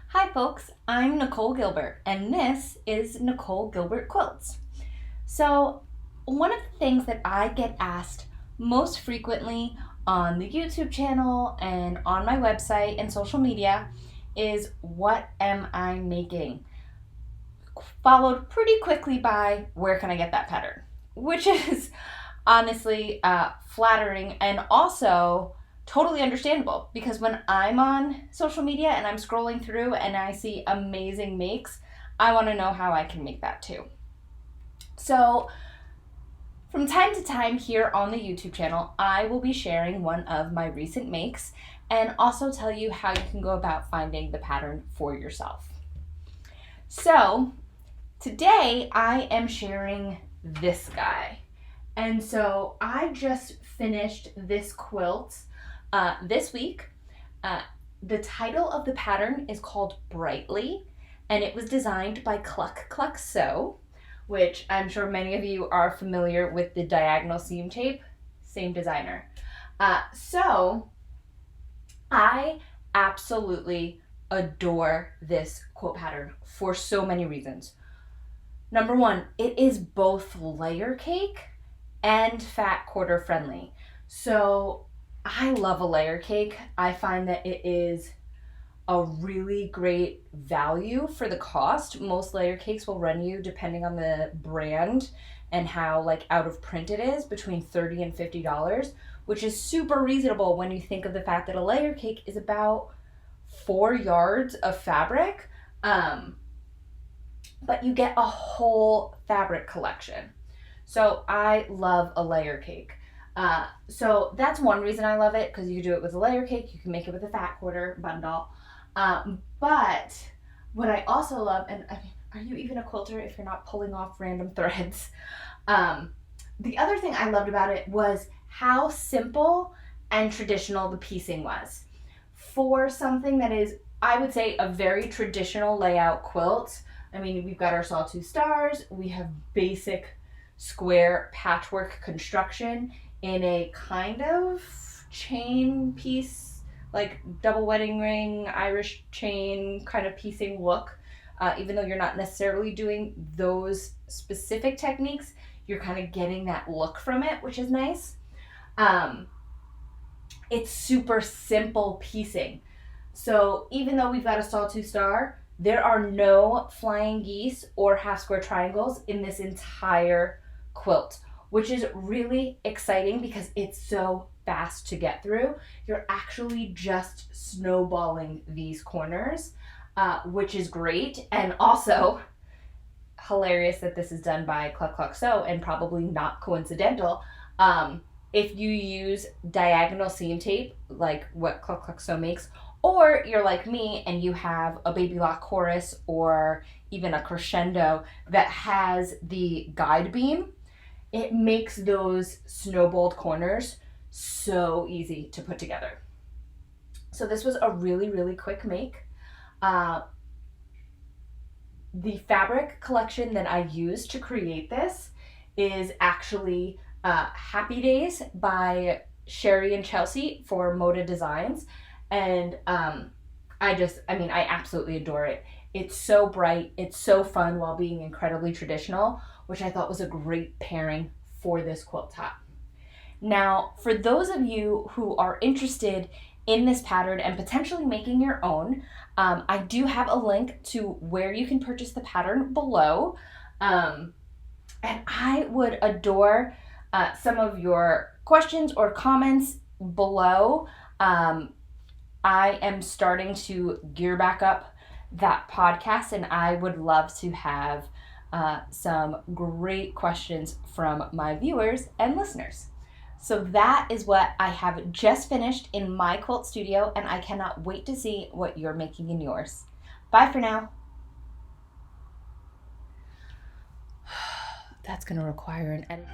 Hi folks, I'm Nicole Gilbert and this is Nicole Gilbert Quilts. So one of the things that I get asked most frequently on the YouTube channel and on my website and social media is, what am I making? Followed pretty quickly by, where can I get that pattern? Which is honestly flattering and also totally understandable, because when I'm on social media and I'm scrolling through and I see amazing makes, I want to know how I can make that too. So from time to time here on the YouTube channel, I will be sharing one of my recent makes and also tell you how you can go about finding the pattern for yourself. So today I am sharing this guy. And so I just finished this quilt this week. The title of the pattern is called Brightly, and it was designed by Cluck Sew, which I'm sure many of you are familiar with the diagonal seam tape, same designer. So I absolutely adore this quilt pattern for so many reasons. Number one, it is both layer cake and fat quarter friendly. So I love a layer cake. I find that it is a really great value for the cost. Most layer cakes will run you, depending on the brand and how like out of print it is, between $30 and $50, which is super reasonable when you think of the fact that a layer cake is about 4 yards of fabric, but you get a whole fabric collection. So I love a layer cake. So that's one reason I love it, because you can do it with a layer cake, you can make it with a fat quarter bundle. But what I also love, and I mean, are you even a quilter if you're not pulling off random threads? The other thing I loved about it was how simple and traditional the piecing was. For something that is, I would say, a very traditional layout quilt. I mean, we've got our sawtooth stars, we have basic square patchwork construction in a kind of chain piece, like double wedding ring, Irish chain kind of piecing look. Even though you're not necessarily doing those specific techniques, you're kind of getting that look from it, which is nice. It's super simple piecing. So even though we've got a sawtooth star, there are no flying geese or half square triangles in this entire quilt, which is really exciting because it's so fast to get through. You're actually just snowballing these corners, which is great, and also hilarious that this is done by Cluck Sew, and probably not coincidental. If you use diagonal seam tape, like what Cluck Sew makes, or you're like me and you have a baby lock chorus or even a crescendo that has the guide beam, it makes those snowballed corners so easy to put together. So this was a really, really quick make. The fabric collection that I used to create this is actually Happy Days by Sherry and Chelsea for Moda Designs. And I absolutely adore it. It's so bright, it's so fun while being incredibly traditional, which I thought was a great pairing for this quilt top. Now, for those of you who are interested in this pattern and potentially making your own, I do have a link to where you can purchase the pattern below. And I would adore some of your questions or comments below. I am starting to gear back up that podcast, and I would love to have some great questions from my viewers and listeners. So that is what I have just finished in my quilt studio, and I cannot wait to see what you're making in yours. Bye for now. That's going to require an edit.